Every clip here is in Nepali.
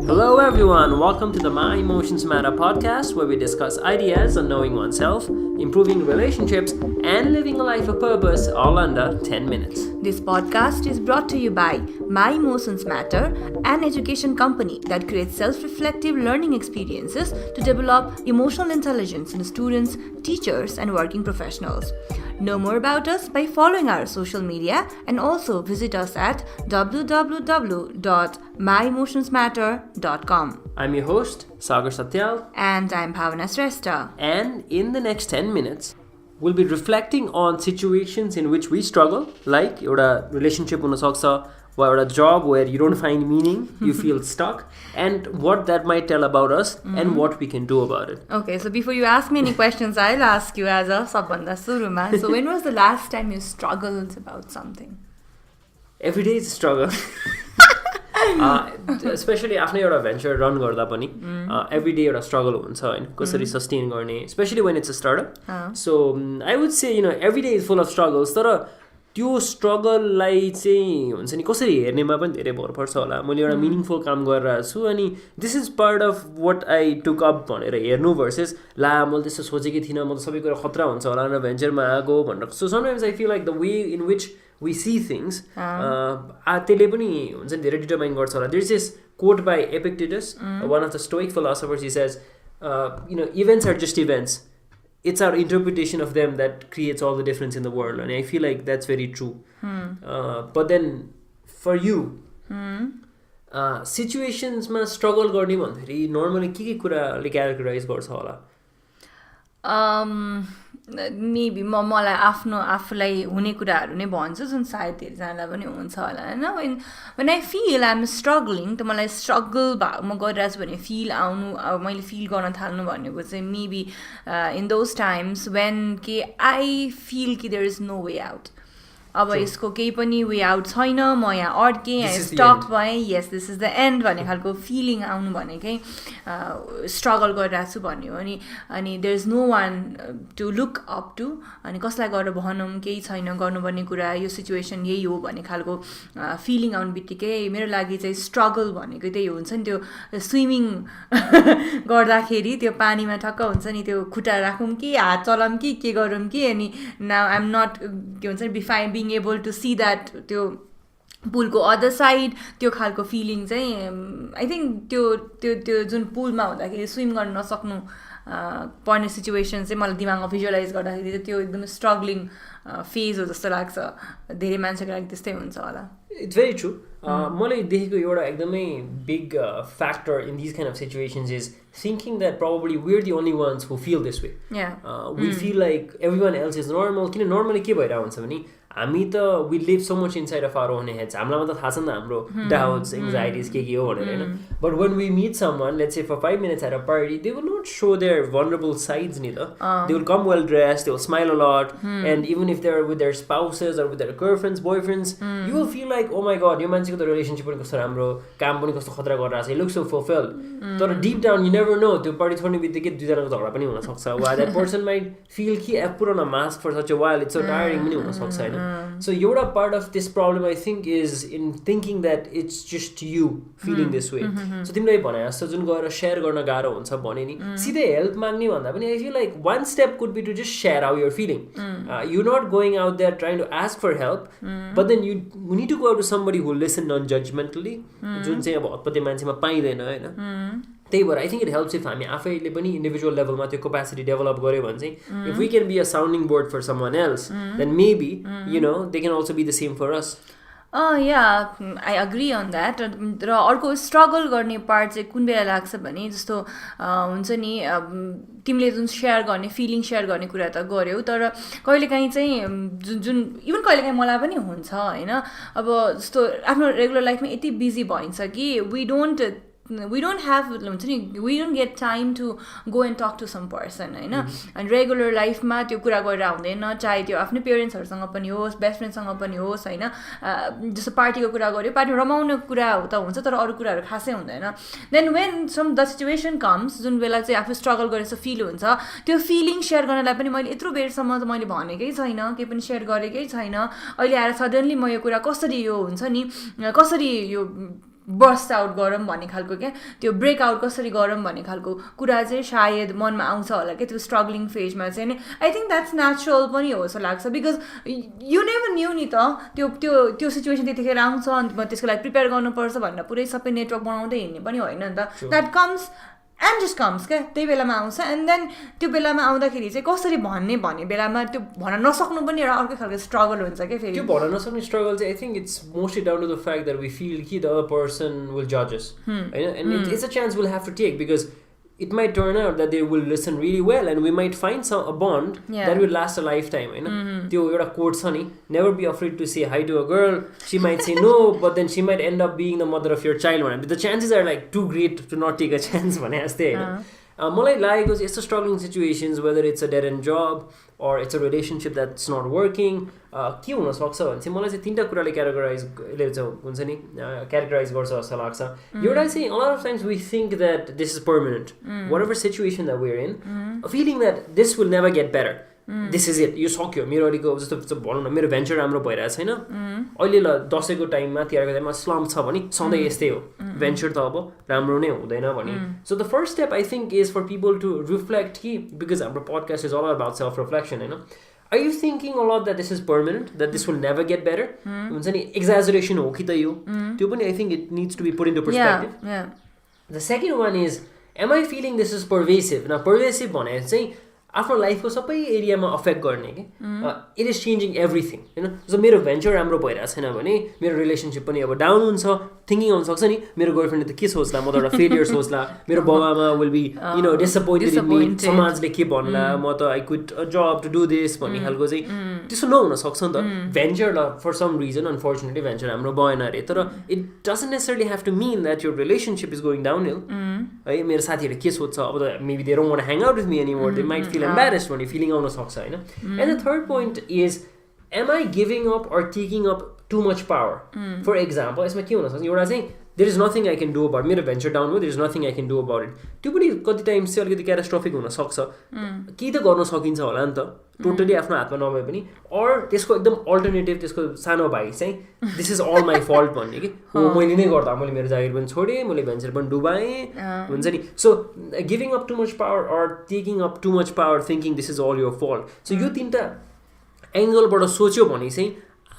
Hello everyone, welcome to the My Emotions Matter podcast where we discuss ideas on knowing oneself, improving relationships, and living a life of purpose all under 10 minutes. This podcast is brought to you by MyEmotionsMatter, an education company that creates self-reflective learning experiences to develop emotional intelligence in students, teachers, and working professionals. Know more about us by following our social media and also visit us at www.myemotionsmatter.com. I'm your host, Sagar Satyal. And I'm Bhavana Shrestha. And in the next 10 minutes, we'll be reflecting on situations in which we struggle, like your relationship with or a job where you don't find meaning, you feel stuck, and what that might tell about us and what we can do about it. Okay, so before you ask me any questions, I'll ask you as a sabanda suruma. So when was the last time you struggled about something? Every day is a struggle. Especially आफ्नै एउटा भेन्चर रन गर्दा पनि every day एउटा struggle हुन्छ हैन कसरी सस्टेन गर्ने, especially when it's a startup. So I would say every day is full of struggles, तर त्यो स्ट्रगललाई चाहिँ हुन्छ नि कसरी हेर्नेमा पनि धेरै भर पर्छ होला. मैले एउटा मिनिङफुल काम गरिरहेको छु अनि this is part of what I took up भनेर हेर्नु भर्सेस ला मैले त्यस्तो सोचेकै थिइनँ, म त सबै कुरा खतरा हुन्छ होला र भेन्चरमा आएको भनेर. So sometimes I feel like the way in which we see things त्यसले पनि हुन्छ नि धेरै डिटरमाइन गर्छ होला. There's this quote by Epictetus, one of the Stoic philosophers. He says, events are just events. It's our interpretation of them that creates all the difference in the world. And I feel like that's very true. But then for you, situationsमा struggle गर्ने भन्दाखेरि normally के कुराले characterize गर्छ होला? मेबी मलाई आफूलाई हुने कुराहरू नै भन्छु जुन सायद धेरैजनालाई पनि हुन्छ होला होइन. when I feel I'm struggling, त मलाई स्ट्रगल म गरिरहेको छु भने मैले फिल गर्न थाल्नु भनेको चाहिँ maybe in those times when I feel कि there is no way out. अब यसको केही पनि वे आउट छैन, म यहाँ अड्केँ, स्टक भएँ, यस दिस इज द एन्ड भन्ने खालको फिलिङ आउनु भनेकै स्ट्रगल गरिरहेको छु भन्ने हो. अनि there is no one to look up to, अनि कसलाई गएर भनौँ केही छैन गर्नुपर्ने कुरा, यो सिचुएसन यही हो भन्ने खालको फिलिङ आउनु बित्तिकै मेरो लागि चाहिँ स्ट्रगल भनेको त्यही हुन्छ नि. त्यो स्विमिङ गर्दाखेरि त्यो पानीमा ठक्क हुन्छ नि, त्यो खुट्टा राखौँ कि हात चलाऊँ कि के गरौँ कि, अनि नाउ आइ एम नट के हुन्छ नि being able to see that त्यो पुलको अदर साइड, त्यो खालको फिलिङ चाहिँ आई थिङ्क त्यो जुन पुलमा हुँदाखेरि स्विम गर्न नसक्नु पर्ने सिचुएसन चाहिँ मलाई दिमागमा भिजुअलाइज गर्दाखेरि त्यो एकदम स्ट्रगलिङ फेज हो जस्तो लाग्छ. धेरै मान्छेको लागि त्यस्तै हुन्छ होला. It's very true. मैले देखेको एउटा एकदमै big factor in these kind of situations is thinking that probably we're the only ones who feel this way. We feel like everyone else is normal. किन normally के भइरहेको हुन्छ भने हामी त we live so much inside of our own heads. हामीलाई मात्र थाहा छ नि त हाम्रो doubts, anxieties के हो भनेर हैन. But when we meet someone, let's say for 5 minutes at a party, they will not show their vulnerable sides neither. They will come well dressed, they will smile a lot, and even if they're with their spouses or with their girlfriends, boyfriends, you will feel like, oh my god, यो मान्छेको त रिलेसनशिप पनि कस्तो राम्रो, काम पनि कस्तो खतरा गरिरहेछ, he looks so fulfilled. तर deep down you never know, त्यो पार्टी छोड्ने बित्तिकै दुईजनाको झगडा पनि हुन सक्छ. Why that person might feel कि put on a mask for such a while, it's so tiring पनि हुन सक्छ हैन. So एउटा part of this problem I think is in thinking that it's just you feeling this way. So तिमीले भने जस्तो जुन गएर शेयर गर्न गाह्रो हुन्छ भने नि सिधै हेल्प माग्ने भन्दा पनि I feel like one step could be to just share how you're feeling. You're not going out there trying to ask for help, but then we need to go out to somebody who listen non-judgmentally, जुन चाहिँ अब हतपते मान्छेमा पाइदैन हैन. त्यही भएर I think it helps if हामी आफैले पनि इन्डिभिजुअल लेभलमा त्यो क्यापेसिटी डेभलप गऱ्यो भने चाहिँ if we can be a sounding board for someone else then maybe they can also be the same for us. Yeah I agree on that. र अर्को स्ट्रगल गर्ने पार्ट चाहिँ कुन बेला लाग्छ भने जस्तो हुन्छ नि तिमीले जुन सेयर गर्ने फिलिङ सेयर गर्ने कुरा त गऱ्यौ, तर कहिलेकाहीँ चाहिँ जुन इभन कहिलेकाहीँ मलाई पनि हुन्छ होइन. अब जस्तो आफ्नो रेगुलर लाइफमा यति बिजी भइन्छ कि we don't get time to go and talk to some person होइन. अनि रेगुलर लाइफमा त्यो कुरा गरेर हुँदैन, चाहे त्यो आफ्नै पेरेन्ट्सहरूसँग पनि होस्, बेस्ट फ्रेन्डसँग पनि होस् होइन. जस्तो पार्टीको कुरा गऱ्यो, पार्टीमा रमाउने कुरा त हुन्छ तर अरू कुराहरू खासै हुँदैन. Then when the situation comes, जुन बेला चाहिँ आफू स्ट्रगल गरेर जस्तो फिल हुन्छ, त्यो फिलिङ सेयर गर्नलाई पनि मैले यत्रो बेरसम्म त मैले भनेकै छैन, केही पनि सेयर गरेकै छैन, अहिले आएर सडनली म यो कुरा कसरी यो हुन्छ नि कसरी यो बर्स्ट आउट गरौँ भन्ने खालको क्या त्यो ब्रेक आउट कसरी गरौँ भन्ने खालको कुरा चाहिँ सायद मनमा आउँछ होला क्या त्यो स्ट्रगलिङ फेजमा चाहिँ नि आई थिङ्क द्याट्स नेचुरल पनि हो जस्तो लाग्छ बिकज यु नेभर न्यू नि त त्यो त्यो त्यो सिचुएसन त्यतिखेर आउँछ अन्त म त्यसको लागि प्रिपेयर गर्नुपर्छ भनेर पुरै सबै नेटवर्क बनाउँदै हिँड्ने पनि होइन नि त that comes and just comes क्या त्यही बेलामा आउँछ एन्ड देन त्यो बेलामा आउँदाखेरि चाहिँ कसरी भन्ने बेलामा त्यो भन्न नसक्नु पनि एउटा अर्कै खालको स्ट्रगल हुन्छ क्या फेरि त्यो भन्न नसक्ने स्ट्रगल चाहिँ I think it's mostly down to the fact that we feel कि द अदर पर्सन विल जज अस होइन and it's a chance will have to take because it might turn out that they will listen really well and we might find a bond that will last a lifetime होइन त्यो एउटा कोट छ नि never be afraid to say hi to a girl she might say no but then she might end up being the mother of your child भने the chances are like too great to not take a chance भने जस्तै होइन मलाई लागेको चाहिँ यस्तो struggling situations whether it's a dead end जब or it's a relationship that's not working के हुन सक्छ भने चाहिँ मलाई चाहिँ तीनटा कुराले क्यारेक्टराइज गर्छ जस्तो लाग्छ एउटा चाहिँ a lot of times we think that this is permanent whatever situation that we're in a feeling that this will never get better this is it यो सक्यो मेरो अलिको जस्तो भनौँ न मेरो भेन्चर राम्रो भइरहेको छैन अहिले ल दसैँको टाइममा तिहारको टाइममा स्लम छ भने सधैँ यस्तै हो भेन्चर त अब राम्रो नै हुँदैन भने so the first step I think is for people to reflect कि बिकज हाम्रो podcast is all about self reflection होइन are you thinking a lot that this is permanent that this will never get better हुन्छ नि एक्जाजरेसन हो कि त यो त्यो पनि I think it needs to be put into perspective the second one is am I feeling this is pervasive न पर्भेसिभ भने चाहिँ आफ्नो लाइफको सबै एरियामा अफेक्ट गर्ने कि इट इज चेन्जिङ एभ्रिथिङ होइन जस्तो मेरो भेन्चर राम्रो भइरहेको छैन भने मेरो रिलेसनसिप पनि अब डाउन हुन्छ थिङ्किङ आउनु सक्छ नि मेरो गर्लफ्रेन्डले त के सोच्ला म त एउटा फेलियर सोच्ला मेरो बाबामा will be you know disappointed in me समाजले के भन्ला म त I quit a job to do this भन्ने खालको चाहिँ त्यस्तो नहुन सक्छ नि त भेन्चरलाई for some reason unfortunately venture हाम्रो भएन अरे तर it doesn't necessarily have to mean that your relationship is going downhill है मेरो साथीहरूले के सोध्छ अब त maybe they don't want hang out with me anymore they might feel embarrassed when you feeling आउन सक्छ होइन and the third point is am I giving up or taking up too much power for example यसमा के हुन सक्छ एउटा चाहिँ there is nothing I can do about मेरो भेन्चर डाउन हो there is nothing I can do about it त्यो पनि कति टाइम्स चाहिँ अलिकति क्याटास्ट्रोफिक हुन सक्छ केही त गर्न सकिन्छ होला नि त टोटली आफ्नो हातमा नभए पनि अर त्यसको एकदम अल्टरनेटिभ त्यसको सानो भाइ चाहिँ this is all my fault भन्ने कि हो मैले नै गर्दा मैले मेरो जागिर पनि छोडेँ मैले भेन्चर पनि डुबाएँ हुन्छ नि so giving up too much power or taking up too much power thinking this is all your fault so यो तिनवटा एङ्गलबाट सोच्यो भने चाहिँ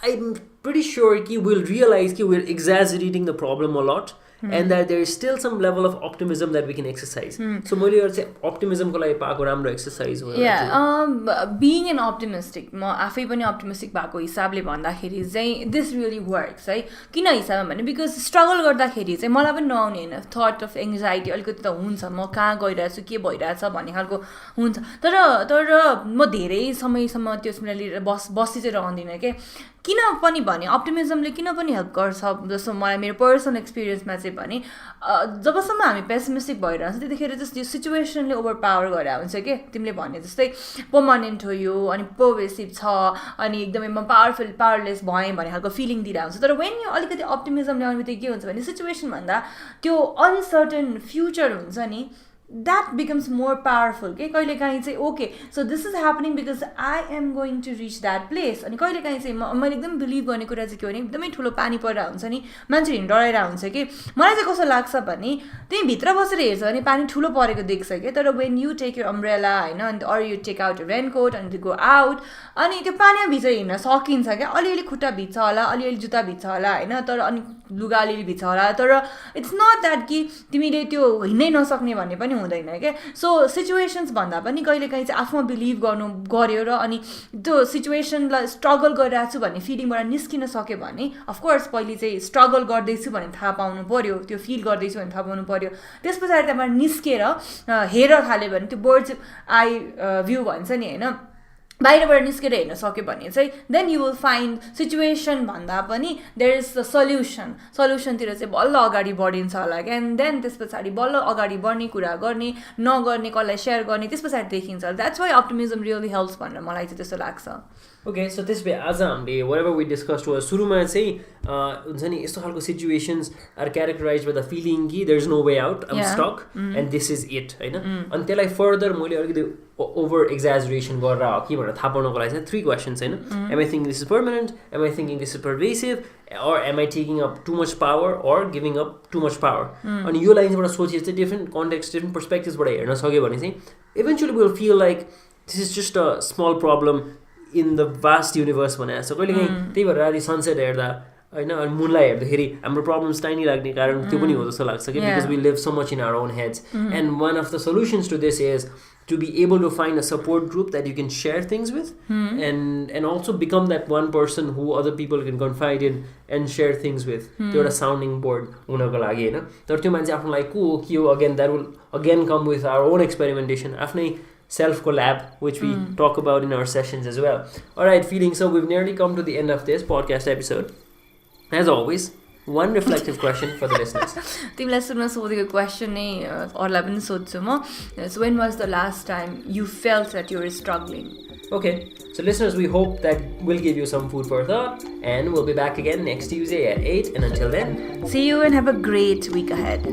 आई एम pretty sure कि we'll realize कि we're exaggerating the problem a lot and that there is still some level of optimism that we can exercise. So मैले यो चाहिँ optimism को लागि पाएको राम्रो exercise हो. Being an optimistic म आफै पनि optimistic भएको हिसाबले भन्दाखेरि चाहिँ this really works है किन हिसाबमा भने because struggle गर्दाखेरि चाहिँ मलाई पनि नआउने हैन thought of anxiety अलिकति त हुन्छ म कहाँ गइरहेको छु के भइरहेछ भन्ने खालको हुन्छ तर म धेरै समयसम्म त्यसमा लिएर बसी चाहिँ रहँदिनँ के किन पनि भने अप्टिमिजमले किन पनि हेल्प गर्छ जस्तो मलाई मेरो पर्सनल एक्सपिरियन्समा चाहिँ भने जबसम्म हामी पेसिमिस्टिक भइरहन्छ त्यतिखेर चाहिँ यो सिचुएसनले ओभर पावर गरेर हुन्छ के तिमीले भने जस्तै पर्मानेन्ट हो यो अनि पर्भेसिभ छ अनि एकदमै म पावरलेस भएँ भन्ने खालको फिलिङ दिइरहेको हुन्छ तर वेन यो अलिकति अप्टिमिजम ल्याउने बित्तिकै के हुन्छ भने सिचुएसन भन्दा त्यो अनसर्टन फ्युचर हुन्छ नि that becomes more powerful के कहिलेकाहीँ चाहिँ okay so this is happening because I am going to reach that place अनि कहिलेकाहीँ चाहिँ मैले एकदम बिलिभ गर्ने कुरा चाहिँ के भने एकदमै ठुलो पानी परिरहेको हुन्छ नि मान्छे डराइरहेको हुन्छ कि मलाई चाहिँ कस्तो लाग्छ भने त्यही भित्र बसेर हेर्छ भने पानी ठुलो परेको देख्छ कि तर when you take your umbrella होइन अन्त or you take out raincoat अनि गो आउट अनि त्यो पानीमा भित्र हिँड्न सकिन्छ क्या अलिअलि खुट्टा भिज्छ होला अलिअलि जुत्ता भिज्छ होला होइन तर अनि लुगा अलिअलि भिज्छ होला तर इट्स नट द्याट कि तिमीले त्यो हिँड्नै नसक्ने भन्ने पनि हुँदैन क्या सो सिचुएसन्स भन्दा पनि कहिलेकाहीँ चाहिँ आफूमा बिलिभ गर्यो र अनि त्यो सिचुएसनलाई स्ट्रगल गरिरहेको छु भन्ने फिलिङबाट निस्किन सक्यो भने अफकोर्स पहिले चाहिँ स्ट्रगल गर्दैछु भने थाहा पाउनु पऱ्यो त्यो फिल गर्दैछु भने थाहा पाउनु पऱ्यो त्यस पछाडि त्यहाँबाट निस्केर हेर थाल्यो भने त्यो बर्ड्स आई भ्यू भन्छ नि होइन बाहिरबाट निस्केर हेर्न सक्यो भने चाहिँ then you will find situation भन्दा पनि देयर इज द सल्युसनतिर चाहिँ बल्ल अगाडि बढिन्छ होला क्या एन्ड देन त्यस पछाडि बल्ल अगाडि बढ्ने कुरा गर्ने नगर्ने कसलाई सेयर गर्ने त्यस पछाडि देखिन्छ that's why optimism really helps भनेर मलाई चाहिँ त्यस्तो लाग्छ ओके सो त्यस भए आज हामीले whatever we discussed was सुरुमा चाहिँ हुन्छ नि यस्तो खालको situations are characterise with the feeling कि there is no way out I'm stuck and this is it होइन अनि त्यसलाई फर्दर मैले अलिकति over exaggeration गरेर हो कि भनेर थाहा पाउनको लागि चाहिँ 3 questions हैन. Am I thinking this is permanent? Am I thinking this is pervasive? Or am I taking up too much power or giving up too much power? अनि यो लाइन्सबाट सोचेर चाहिँ different context, different perspectives बाट हेर्न सक्यो भने चाहिँ eventually we'll feel like this is just a small problem in the vast universe भने जस्तो. कहिलेकाहीँ त्यही भएर राति सनसेट हेर्दा हैन अनि मुनलाई हेर्दाखेरि हाम्रो प्रब्लम्स टाइनी लाग्ने कारण त्यो पनि हो जस्तो लाग्छ कि because we live so much in our own heads. And one of the solutions to this is to be able to find a support group that you can share things with and also become that one person who other people can confide in and share things with. त्यो एउटा sounding board हुनको लागि हैन. तर त्यो मान्छे आफ्नो लागि को हो कि हो, again that will again come with our own experimentation, आफ्नै self collab, which we talk about in our sessions as well. Alright, feeling so we've nearly come to the end of this podcast episode. As always, one reflective question for the listeners. तिमीलाई सुन्न सोधेको क्वेसन नै अरूलाई पनि सोध्छु म. So when was the last time you felt that you were struggling? Okay, so listeners, we hope that we'll give you some food for thought, and we'll be back again next Tuesday at 8. And until then, see you and have a great week ahead.